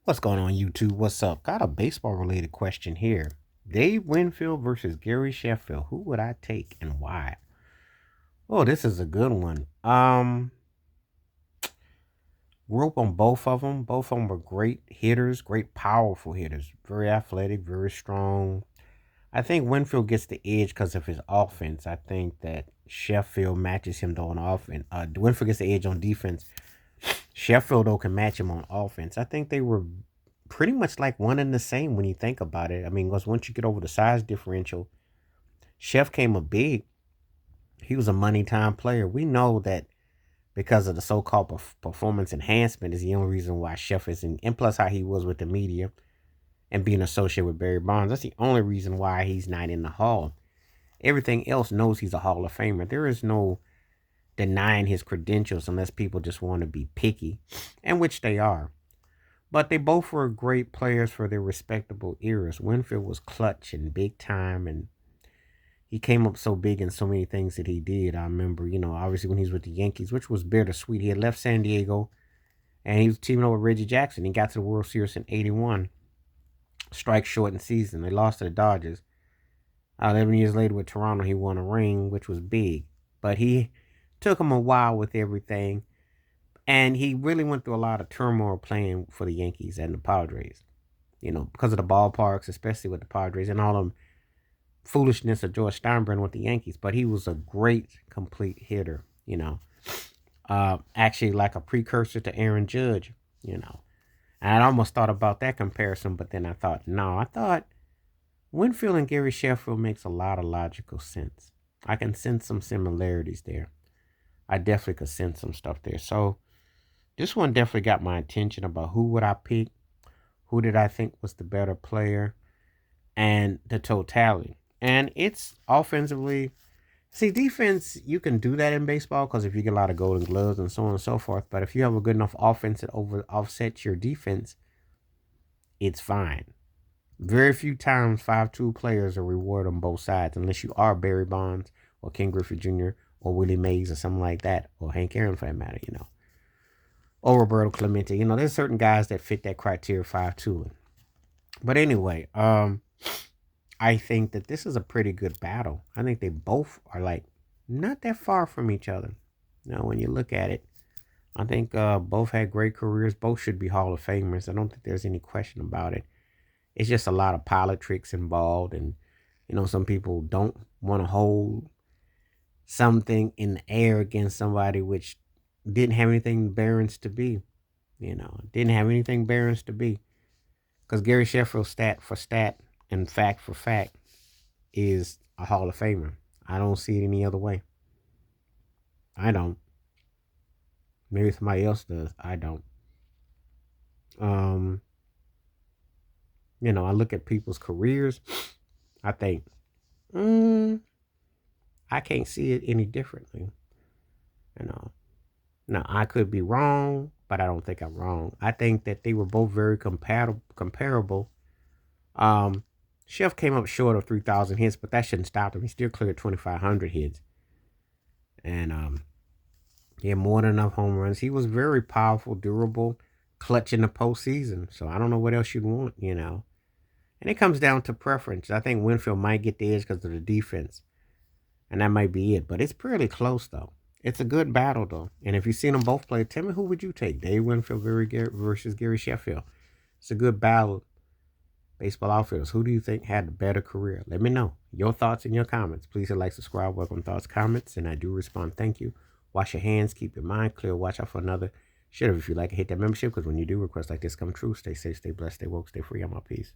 What's going on, YouTube? What's up? Got a baseball related question here. Dave Winfield versus Gary Sheffield. Who would I take and why? Oh, this is a good one. Grew up on both of them. Both of them were great hitters, great powerful hitters. Very athletic, very strong. I think Winfield gets the edge because of his offense. I think that Sheffield matches him though on offense. Winfield gets the edge on defense. Sheffield though can match him on offense. I think they were pretty much like one and the same when you think about it. I mean, because once you get over the size differential, Chef came a big. He was a money time player. We know that because of the so-called performance enhancement is the only reason why Chef is in, and plus how he was with the media and being associated with Barry Bonds. That's the only reason why he's not in the Hall. Everything else knows he's a Hall of Famer. There is no denying his credentials unless people just want to be picky, and which they are. But they both were great players for their respectable eras. Winfield was clutch and big time, and he came up so big in so many things that he did. I remember, obviously when he was with the Yankees, which was bittersweet. He had left San Diego, and he was teaming up with Reggie Jackson. He got to the World Series in '81. Strike shortened season. They lost to the Dodgers. 11 years later with Toronto, he won a ring, which was big. But he took him a while with everything. And he really went through a lot of turmoil playing for the Yankees and the Padres, because of the ballparks, especially with the Padres and all the foolishness of George Steinbrenner with the Yankees. But he was a great, complete hitter. Actually like a precursor to Aaron Judge. And I almost thought about that comparison, but then I thought, no, I thought Winfield and Gary Sheffield makes a lot of logical sense. I can sense some similarities there. I definitely could sense some stuff there. So this one definitely got my attention about who would I pick, who did I think was the better player, and the totality. And it's offensively, see, defense, you can do that in baseball because if you get a lot of golden gloves and so on and so forth. But if you have a good enough offense that offsets your defense, it's fine. Very few times 5-tool players are rewarded on both sides unless you are Barry Bonds or Ken Griffey Jr. or Willie Mays or something like that, or Hank Aaron for that matter. Or Roberto Clemente. There's certain guys that fit that criteria 5-tooling. But anyway, I think that this is a pretty good battle. I think they both are like not that far from each other. When you look at it, I think both had great careers. Both should be Hall of Famers. I don't think there's any question about it. It's just a lot of politics involved, and some people don't want to hold something in the air against somebody which didn't have anything Barron's to be. Didn't have anything Barron's to be. Because Gary Sheffield, stat for stat and fact for fact, is a Hall of Famer. I don't see it any other way. I don't. Maybe somebody else does. I don't. I look at people's careers. I think, I can't see it any differently. Now, I could be wrong, but I don't think I'm wrong. I think that they were both very comparable. Chef came up short of 3,000 hits, but that shouldn't stop him. He still cleared 2,500 hits. And he had more than enough home runs. He was very powerful, durable, clutch in the postseason. So I don't know what else you'd want. And it comes down to preference. I think Winfield might get the edge because of the defense. And that might be it. But it's pretty close, though. It's a good battle, though. And if you've seen them both play, tell me who would you take? Dave Winfield versus Gary Sheffield. It's a good battle. Baseball outfielders. Who do you think had the better career? Let me know. Your thoughts in your comments. Please hit like, subscribe, welcome thoughts, comments, and I do respond. Thank you. Wash your hands. Keep your mind clear. Watch out for another. Share if you like it. Hit that membership because when you do, requests like this come true. Stay safe, stay blessed, stay woke, stay free. I'm out. Peace.